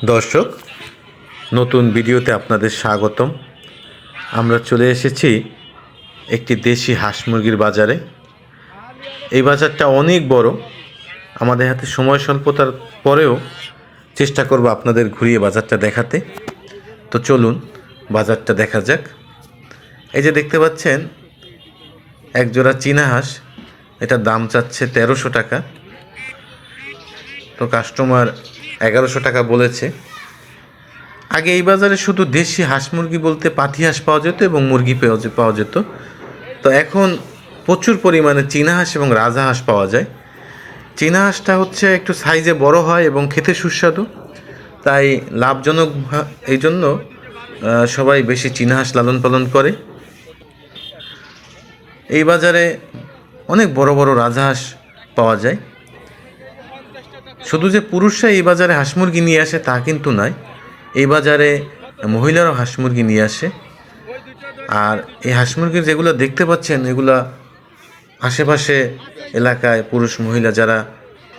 দর্শক, নতুন ভিডিওতে আপনাদের স্বাগতম। আমরা চলে এসেছি একটি দেশি হাঁস মুরগির বাজারে। এই বাজারটা অনেক বড়। আমাদের হাতে সময় স্বল্পতার পরেও চেষ্টা করব আপনাদের ঘুরিয়ে বাজারটা দেখাতে। তো চলুন বাজারটা দেখা যাক। এই যে দেখতে পাচ্ছেন এক জোড়া চীনা হাঁস, এটার দাম চাচ্ছে 1300 টাকা। তো কাস্টমার 1100 টাকা বলেছে। আগে এই বাজারে শুধু দেশি হাঁস মুরগি বলতে পাতি হাঁস পাওয়া যেত এবং মুরগি পাওয়া যেত। তো এখন প্রচুর পরিমাণে চীনা হাঁস এবং রাজহাঁস পাওয়া যায়। চীনা হাঁসটা হচ্ছে একটু সাইজে বড় হয় এবং খেতে সুস্বাদু, তাই লাভজনক। এই জন্য সবাই বেশি চীনা হাঁস লালন পালন করে। এই বাজারে অনেক বড় বড় রাজহাঁস পাওয়া যায়। শুধু যে পুরুষরা এই বাজারে হাঁস মুরগি নিয়ে আসে তা কিন্তু নয়, এই বাজারে মহিলারাও হাঁস মুরগি নিয়ে আসে। আর এই হাঁস মুরগির যেগুলো দেখতে পাচ্ছেন, এগুলা আশেপাশে এলাকায় পুরুষ মহিলা যারা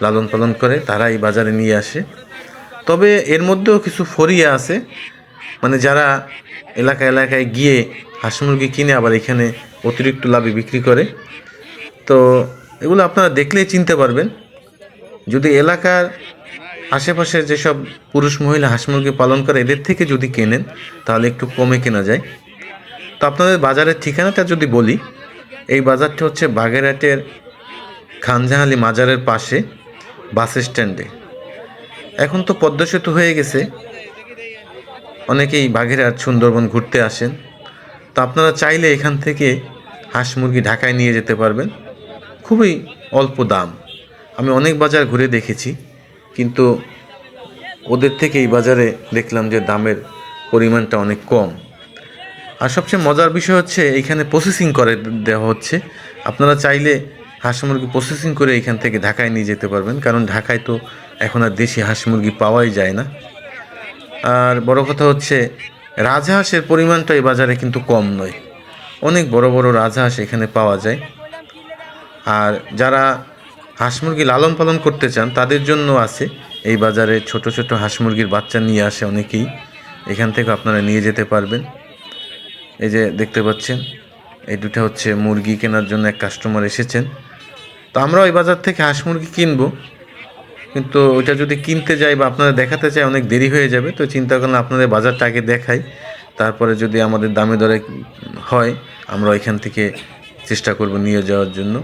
লালন পালন করে তারা এই বাজারে নিয়ে আসে। তবে এর মধ্যেও কিছু ফরিয়া আছে, মানে যারা এলাকায় গিয়ে হাঁস মুরগি কিনে আবার এখানে অতিরিক্ত লাভে বিক্রি করে। তো এগুলো আপনারা দেখলেই চিনতে পারবেন। যদি এলাকার আশেপাশের যেসব পুরুষ মহিলা হাঁস মুরগি পালন করে এদের থেকে যদি কেনেন তাহলে একটু কমে কেনা যায়। তো আপনাদের বাজারের ঠিকানাটা যদি বলি, এই বাজারটা হচ্ছে বাগেরহাটের খানজাহালি মাজারের পাশে বাস স্ট্যান্ডে। এখন তো পদ্মা সেতু হয়ে গেছে, অনেকেই বাগেরহাট সুন্দরবন ঘুরতে আসেন। তো আপনারা চাইলে এখান থেকে হাঁস মুরগি ঢাকায় নিয়ে যেতে পারবেন, খুবই অল্প দাম। আমি অনেক বাজার ঘুরে দেখেছি, কিন্তু ওদের থেকে এই বাজারে দেখলাম যে দামের পরিমাণটা অনেক কম। আর সবচেয়ে মজার বিষয় হচ্ছে এইখানে প্রসেসিং করে দেওয়া হচ্ছে। আপনারা চাইলে হাঁস মুরগি প্রসেসিং করে এইখান থেকে ঢাকায় নিয়ে যেতে পারবেন, কারণ ঢাকায় তো এখন আর দেশি হাঁস মুরগি পাওয়াই যায় না। আর বড় কথা হচ্ছে রাজহাঁসের পরিমাণটা এই বাজারে কিন্তু কম নয়, অনেক বড় বড় রাজহাঁস এখানে পাওয়া যায়। আর যারা হাঁস মুরগি লালন পালন করতে চান তাদের জন্য আছে এই বাজারে ছোট ছোট হাঁস মুরগির বাচ্চা নিয়ে আসে অনেকেই, এখান থেকে আপনারা নিয়ে যেতে পারবেন। এই যে দেখতে পাচ্ছেন এই দুটো হচ্ছে মুরগি কেনার জন্য এক কাস্টমার এসেছেন। তো আমরাও এই বাজার থেকে হাঁস মুরগি কিনবো, কিন্তু ওইটা যদি কিনতে যাই বা আপনাদের দেখাতে চাই অনেক দেরি হয়ে যাবে। তো চিন্তা করলাম আপনাদের বাজারটা আগে দেখাই, তারপরে যদি আমাদের দামে দরে হয় আমরা এখান থেকে চেষ্টা করব নিয়ে যাওয়ার জন্য।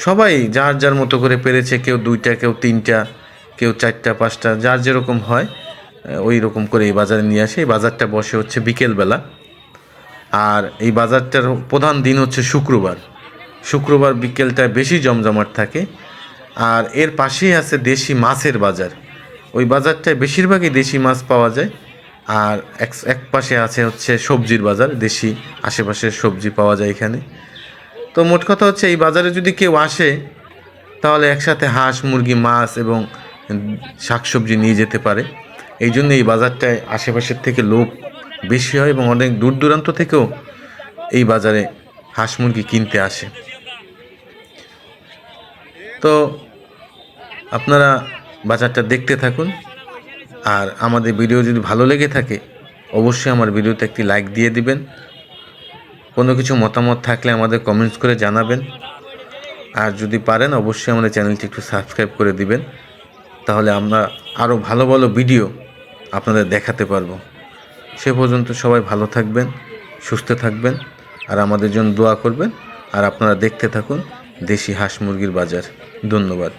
সবাই যার যার মতো করে পেরেছে, কেউ 2টা, কেউ 3টা, কেউ 4টা 5টা, যার যেরকম হয় ওই রকম করে এই বাজারে নিয়ে আসে। এই বাজারটা বসে হচ্ছে বিকেলবেলা, আর এই বাজারটার প্রধান দিন হচ্ছে শুক্রবার বিকেলটায় বেশি জমজমাট থাকে। আর এর পাশেই আছে দেশি মাছের বাজার, ওই বাজারটায় বেশিরভাগই দেশি মাছ পাওয়া যায়। আর এক পাশে আছে হচ্ছে সবজির বাজার, দেশি আশেপাশের সবজি পাওয়া যায় এখানে। তো মোট কথা হচ্ছে এই বাজারে যদি কেউ আসে তাহলে একসাথে হাঁস মুরগি মাছ এবং শাকসবজি নিয়ে যেতে পারে। এই জন্য এই বাজারটায় আশেপাশের থেকে লোক বেশি হয় এবং অনেক দূর দূরান্ত থেকেও এই বাজারে হাঁস মুরগি কিনতে আসে। তো আপনারা বাজারটা দেখতে থাকুন। আর আমাদের ভিডিও যদি ভালো লেগে থাকে অবশ্যই আমার ভিডিওতে একটি লাইক দিয়ে দিবেন। কোনো কিছু মতামত থাকলে আমাদের কমেন্টস করে জানাবেন। আর যদি পারেন অবশ্যই আমাদের চ্যানেলটি একটু সাবস্ক্রাইব করে দিবেন, তাহলে আমরা আরও ভালো ভালো ভিডিও আপনাদের দেখাতে পারবো। সে পর্যন্ত সবাই ভালো থাকবেন, সুস্থ থাকবেন, আর আমাদের জন্য দোয়া করবেন। আর আপনারা দেখতে থাকুন দেশি হাঁস মুরগির বাজার। ধন্যবাদ।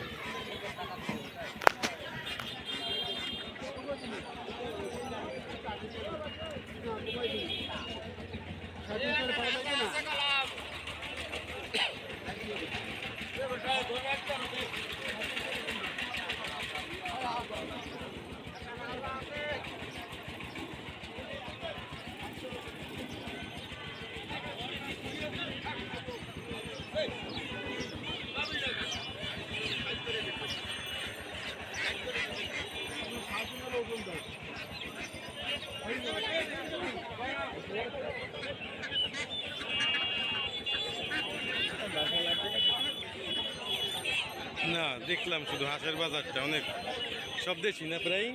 দেখলাম শুধু হাঁসের বাজারটা, অনেক সব দেশি না প্রায়।